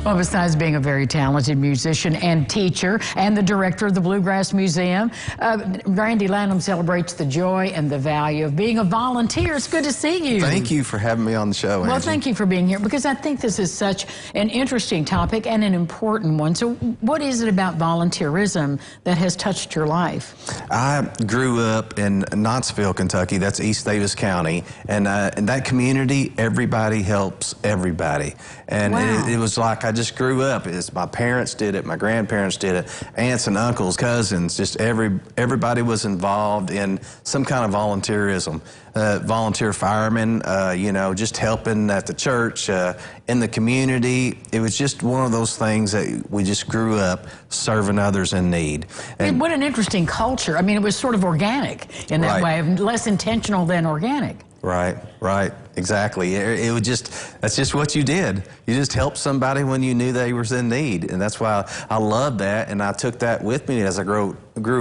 Well, besides being a very talented musician and teacher and the director of the Bluegrass Museum, Randy Lanham celebrates the joy and the value of being a volunteer. It's good to see you. Thank you for having me on the show, Angie. Well, thank you for being here, because I think this is such an interesting topic and an important one. So what is it about volunteerism that has touched your life? I grew up in Knoxville, Kentucky. That's East Davis County. And in that community, everybody helps everybody. And wow. it was like I just grew up. My parents did it, my grandparents did it, aunts and uncles, cousins, just everybody was involved in some kind of volunteerism. Volunteer firemen, you know, just helping at the church, in the community. It was just one of those things that we just grew up serving others in need. And what an interesting culture. I mean, it was sort of organic in that way, less intentional than organic. Right, right, exactly. It was that's just what you did. You just helped somebody when you knew they were in need. And that's why I love that, and I took that with me as I grew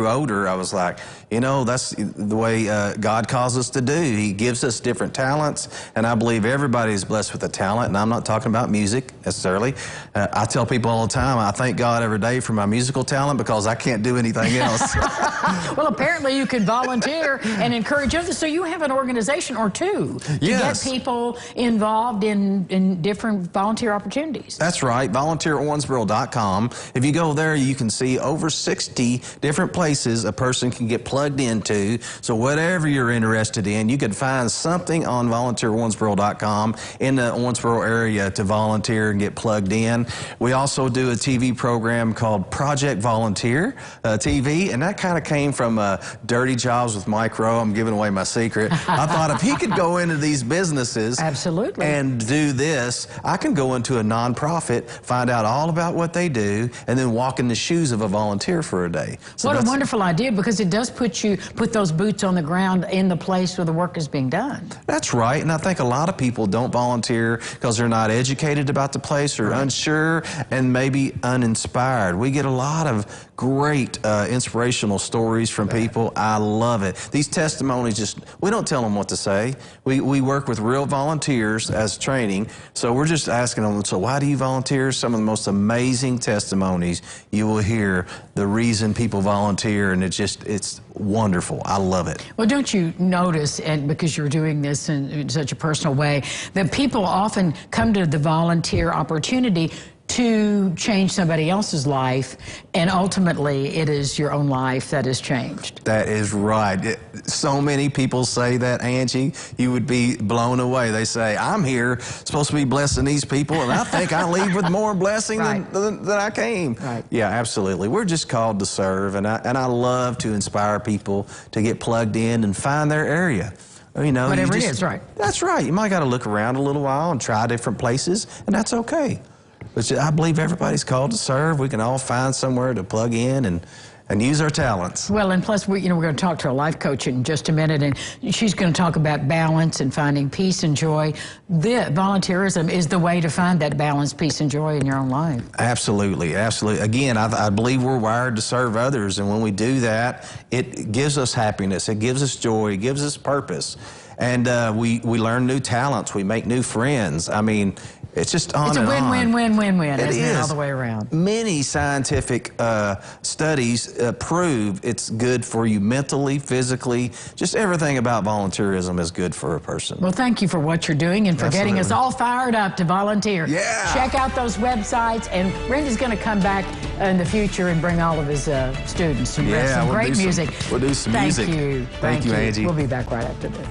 older. I was like, you know, that's the way God calls us to do. He gives us different talents, and I believe everybody is blessed with a talent, and I'm not talking about music necessarily. I tell people all the time, I thank God every day for my musical talent, because I can't do anything else. Well, apparently you can volunteer and encourage others, so you have an organization or two to get people involved in different volunteer opportunities. That's right, volunteer@Owensboro.com. If you go there, you can see over 60 different places a person can get plugged into. So whatever you're interested in, you can find something on volunteer@Owensboro.com in the Owensboro area to volunteer and get plugged in. We also do a TV program called Project Volunteer TV, and that kind of came from Dirty Jobs with Mike Rowe. I'm giving away my secret. I thought if he could go into these businesses absolutely and do this, I can go into a nonprofit, find out all about what they do, and then walk in the shoes of a volunteer for a day. So what a wonderful idea, because it does put those boots on the ground in the place where the work is being done. That's right, and I think a lot of people don't volunteer because they're not educated about the place, or unsure, and maybe uninspired. We get a lot of great inspirational stories from people. I love it. These testimonies, we don't tell them what to say. We work with real volunteers as training, so we're just asking them, so why do you volunteer? Some of the most amazing testimonies you will hear, the reason people volunteer, and it's wonderful. I love it. Well, don't you notice, and because you're doing this in such a personal way, that people often come to the volunteer opportunity to change somebody else's life, and ultimately it is your own life that is changed. That is right. So many people say that, Angie. You would be blown away. They say, I'm here supposed to be blessing these people, and I think I leave with more blessing than I came. Right. Yeah, absolutely. We're just called to serve, and I love to inspire people to get plugged in and find their area. You know, whatever it is, right. That's right. You might got to look around a little while and try different places, and that's okay. But I believe everybody's called to serve. We can all find somewhere to plug in and use our talents. Well, and plus, we're going to talk to a life coach in just a minute, and she's going to talk about balance and finding peace and joy. Volunteerism is the way to find that balance, peace, and joy in your own life. Absolutely, absolutely. Again, I believe we're wired to serve others, and when we do that, it gives us happiness, it gives us joy, it gives us purpose. And we learn new talents, we make new friends. I mean, it's just on and on. It's a win-win-win-win-win, isn't it, all the way around? Many scientific studies prove it's good for you mentally, physically. Just everything about volunteerism is good for a person. Well, thank you for what you're doing and for getting us all fired up to volunteer. Yeah. Check out those websites, and Randy's going to come back in the future and bring all of his students and some great music. We'll do some music. Thank you. Thank you, Angie. We'll be back right after this.